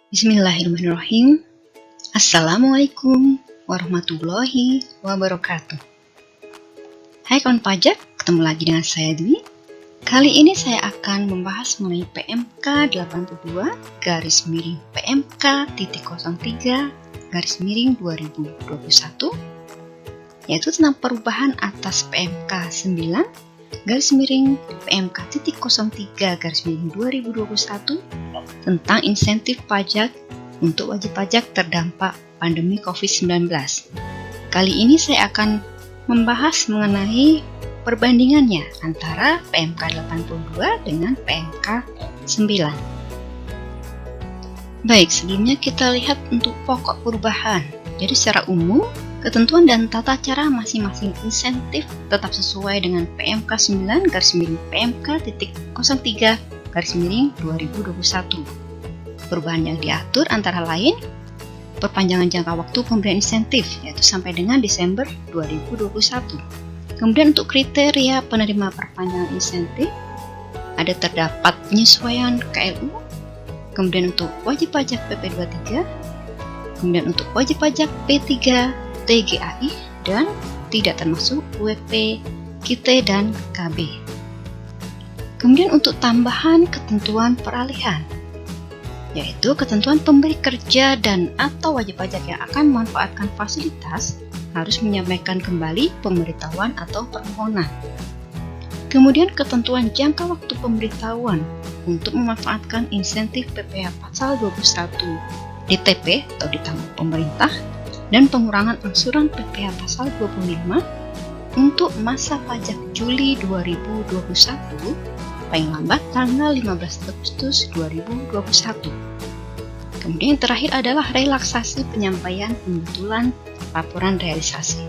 Bismillahirrahmanirrahim. Assalamualaikum warahmatullahi wabarakatuh. Hai kawan pajak, ketemu lagi dengan saya Dwi. Kali ini saya akan membahas mengenai PMK 82 PMK.03 2021, yaitu tentang perubahan atas PMK 9 PMK.03 tentang insentif pajak untuk wajib pajak terdampak pandemi COVID-19. Kali ini saya akan membahas mengenai perbandingannya antara PMK 82 dengan PMK 9. Baik, sebelumnya kita lihat untuk pokok perubahan. Jadi secara umum, ketentuan dan tata cara masing-masing insentif tetap sesuai dengan PMK 9-PMK.03/2021. Perubahan yang diatur antara lain perpanjangan jangka waktu pemberian insentif, yaitu sampai dengan Desember 2021. Kemudian untuk kriteria penerima perpanjangan insentif, ada terdapat penyesuaian KLU, kemudian untuk wajib pajak PP23, kemudian untuk wajib pajak P3, TGAI, dan tidak termasuk UWP, KIT, dan KB. Kemudian untuk tambahan ketentuan peralihan, yaitu ketentuan pemberi kerja dan atau wajib pajak yang akan memanfaatkan fasilitas harus menyampaikan kembali pemberitahuan atau permohonan. Kemudian ketentuan jangka waktu pemberitahuan untuk memanfaatkan insentif PPh pasal 21 DTP atau ditanggung pemerintah dan pengurangan angsuran PPh pasal 25 untuk masa pajak Juli 2021 paling lambat tanggal 15 Agustus 2021. Kemudian yang terakhir adalah relaksasi penyampaian pembetulan laporan realisasi.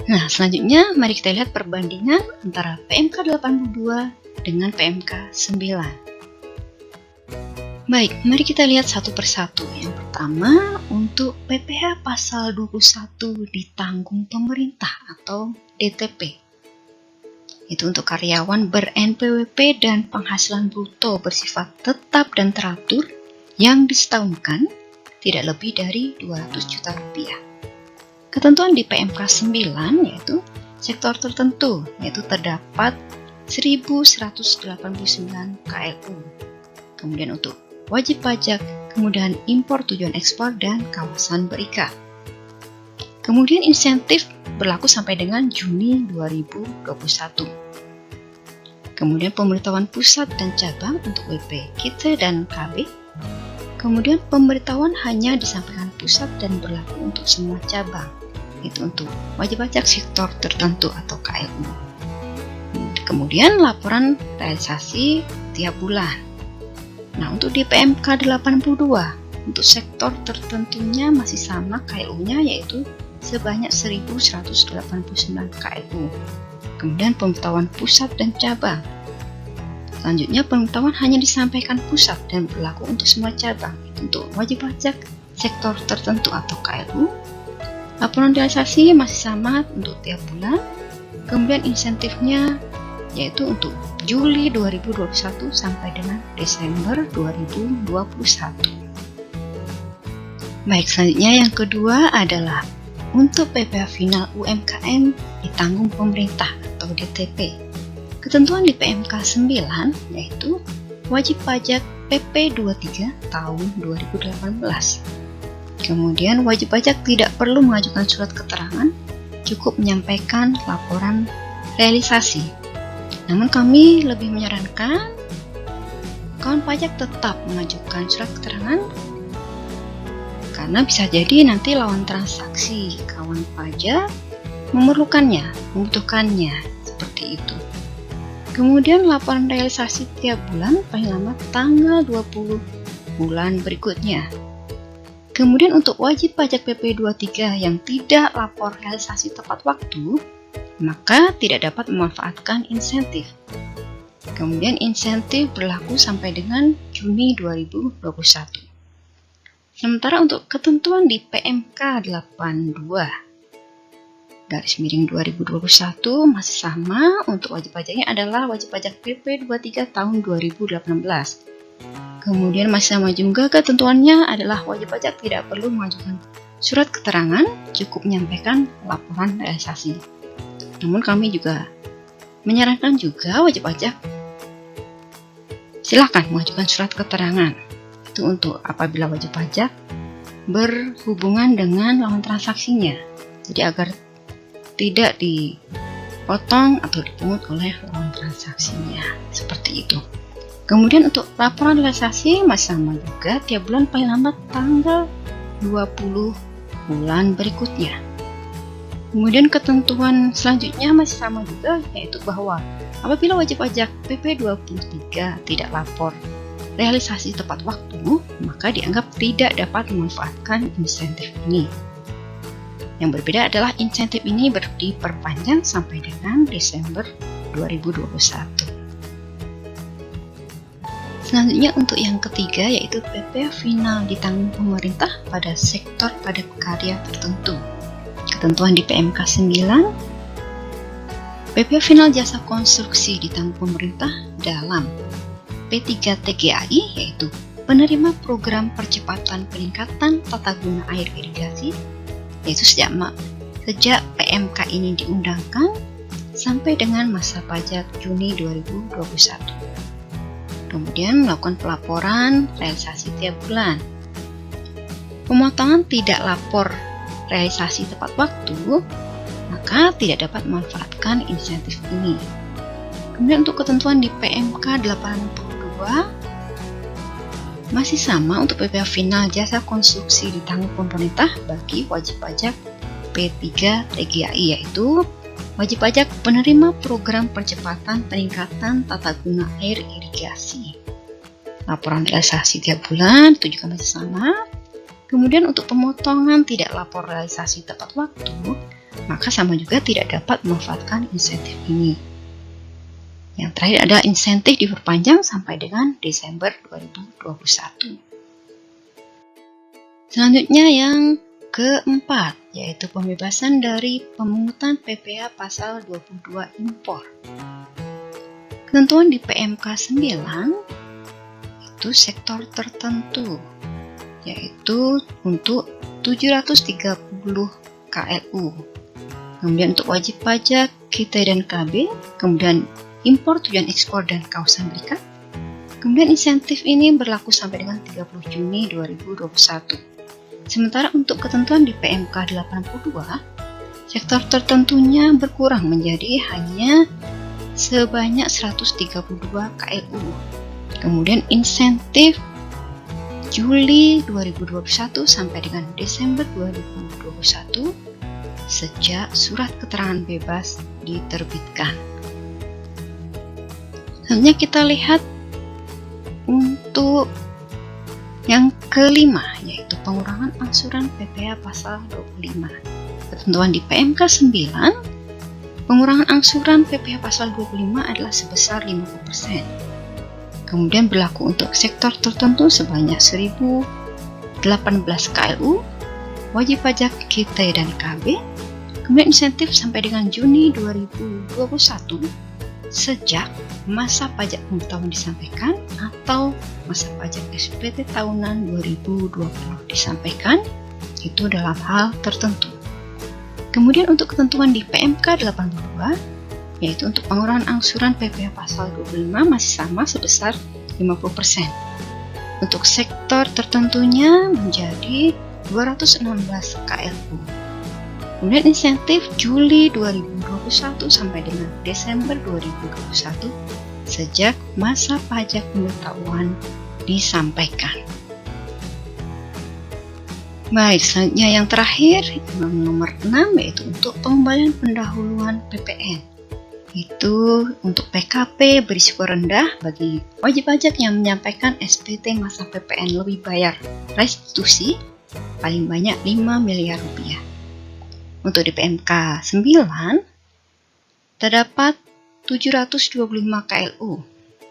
Nah, selanjutnya mari kita lihat perbandingan antara PMK 82 dengan PMK 9. Baik, mari kita lihat satu persatu. Yang pertama, untuk PPh pasal 21 ditanggung pemerintah atau DTP. Itu untuk karyawan ber-NPWP dan penghasilan bruto bersifat tetap dan teratur yang disetahunkan tidak lebih dari 200 juta rupiah. Ketentuan di PMK 9 yaitu sektor tertentu, yaitu terdapat 1189 KLU. Kemudian untuk wajib pajak, kemudian impor tujuan ekspor dan kawasan berikat. Kemudian insentif berlaku sampai dengan Juni 2021. Kemudian pemberitahuan pusat dan cabang untuk WP, KIT, dan KB. Kemudian pemberitahuan hanya disampaikan pusat dan berlaku untuk semua cabang. Itu untuk wajib pajak sektor tertentu atau KLU. Kemudian laporan realisasi tiap bulan. Nah, untuk di PMK 82, untuk sektor tertentunya masih sama KLU-nya, yaitu sebanyak 1189 KLU. Kemudian pemberitahuan pusat dan cabang. Selanjutnya pemberitahuan hanya disampaikan pusat dan berlaku untuk semua cabang. Untuk wajib pajak sektor tertentu atau KLU, laporan realisasi masih sama untuk tiap bulan. Kemudian insentifnya yaitu untuk Juli 2021 sampai dengan Desember 2021. Baik, selanjutnya yang kedua adalah untuk PPh final UMKM ditanggung pemerintah atau DTP. Ketentuan di PMK 9 yaitu wajib pajak PP23 tahun 2018. Kemudian wajib pajak tidak perlu mengajukan surat keterangan, cukup menyampaikan laporan realisasi. Namun kami lebih menyarankan kawan pajak tetap mengajukan surat keterangan karena bisa jadi nanti lawan transaksi kawan pajak memerlukannya, membutuhkannya, seperti itu. Kemudian laporan realisasi tiap bulan paling lambat tanggal 20 bulan berikutnya. Kemudian untuk wajib pajak PP23 yang tidak lapor realisasi tepat waktu, maka tidak dapat memanfaatkan insentif. Kemudian insentif berlaku sampai dengan Juni 2021. Sementara untuk ketentuan di PMK 82 2021 masih sama. Untuk wajib pajaknya adalah wajib pajak PP 23 tahun 2018. Kemudian masih sama juga ketentuannya adalah wajib pajak tidak perlu mengajukan surat keterangan, cukup menyampaikan laporan realisasi. Namun kami juga menyarankan juga wajib pajak silakan mengajukan surat keterangan. Itu untuk apabila wajib pajak berhubungan dengan lawan transaksinya. Jadi agar tidak dipotong atau dipungut oleh lawan transaksinya. Seperti itu. Kemudian untuk laporan realisasi masih sama juga, tiap bulan paling lambat tanggal 20 bulan berikutnya. Kemudian ketentuan selanjutnya masih sama juga, yaitu bahwa apabila wajib pajak PP 23 tidak lapor realisasi tepat waktu, maka dianggap tidak dapat memanfaatkan insentif ini. Yang berbeda adalah insentif ini diperpanjang sampai dengan Desember 2021. Selanjutnya untuk yang ketiga yaitu PP final ditanggung pemerintah pada sektor padat karya tertentu. Ketentuan di PMK 9, PP final jasa konstruksi ditanggung pemerintah dalam P3 TGAI yaitu penerima program percepatan peningkatan tata guna air irigasi, yaitu sejak PMK ini diundangkan sampai dengan masa pajak Juni 2021. Kemudian melakukan pelaporan realisasi tiap bulan. Pemotongan tidak lapor realisasi tepat waktu, maka tidak dapat memanfaatkan insentif ini. Kemudian untuk ketentuan di PMK 82 masih sama untuk PPh final jasa konstruksi ditanggung pemerintah bagi wajib pajak P3 TGAI, yaitu wajib pajak penerima program percepatan peningkatan tata guna air irigasi. Laporan realisasi tiap bulan itu juga masih sama. Kemudian untuk pemotongan tidak lapor realisasi tepat waktu, maka sama juga tidak dapat memanfaatkan insentif ini. Yang terakhir adalah insentif diperpanjang sampai dengan Desember 2021. Selanjutnya yang keempat, yaitu pembebasan dari pemungutan PPh pasal 22 impor. Ketentuan di PMK 9 itu sektor tertentu, yaitu untuk 730 KLU. Kemudian untuk wajib pajak KT dan KB, kemudian impor tujuan ekspor dan kawasan berikat. Kemudian insentif ini berlaku sampai dengan 30 Juni 2021. Sementara untuk ketentuan di PMK 82, sektor tertentunya berkurang menjadi hanya sebanyak 132 KLU. Kemudian insentif Juli 2021 sampai dengan Desember 2021 sejak surat keterangan bebas diterbitkan. Selanjutnya kita lihat untuk yang kelima, yaitu pengurangan angsuran PPh pasal 25. Ketentuan di PMK 9, pengurangan angsuran PPh pasal 25 adalah sebesar 50%. Kemudian berlaku untuk sektor tertentu sebanyak 1018 KLU, wajib pajak KT dan KB. Kemudian insentif sampai dengan Juni 2021 sejak masa pajak pengetahuan disampaikan atau masa pajak SPT tahunan 2020 disampaikan, itu dalam hal tertentu. Kemudian untuk ketentuan di PMK 82, yaitu untuk pengurangan angsuran PPh pasal 25 masih sama sebesar 50%. Untuk sektor tertentunya menjadi 216 KLU. Kemudian insentif Juli 2021 sampai dengan Desember 2021 sejak masa pajak pengetahuan disampaikan. Baik, selanjutnya yang terakhir, yang nomor 6, yaitu untuk pengembalian pendahuluan PPN. Itu untuk PKP berisiko rendah bagi wajib pajak yang menyampaikan SPT masa PPN lebih bayar restitusi paling banyak 5 miliar rupiah. Untuk di PMK 9, terdapat 725 KLU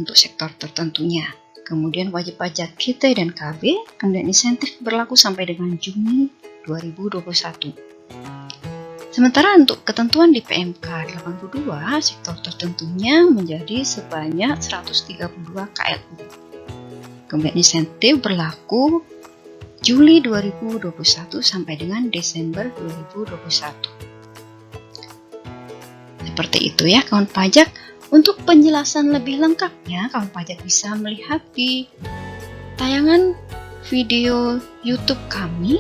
untuk sektor tertentunya. Kemudian wajib pajak KT dan KB, kemudian insentif berlaku sampai dengan Juni 2021. Sementara untuk ketentuan di PMK 82, sektor tertentunya menjadi sebanyak 132 KLU. Kemudian insentif berlaku Juli 2021 sampai dengan Desember 2021. Seperti itu ya kawan pajak. Untuk penjelasan lebih lengkapnya, kawan pajak bisa melihat di tayangan video YouTube kami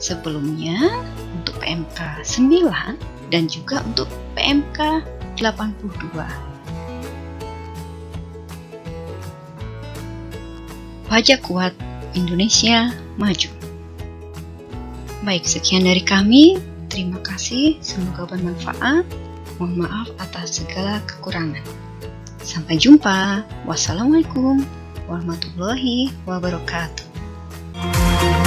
sebelumnya untuk PMK 9 dan juga untuk PMK 82. Pajak kuat, Indonesia maju. Baik, sekian dari kami. Terima kasih, semoga bermanfaat. Mohon maaf atas segala kekurangan. Sampai jumpa. Wassalamualaikum warahmatullahi wabarakatuh.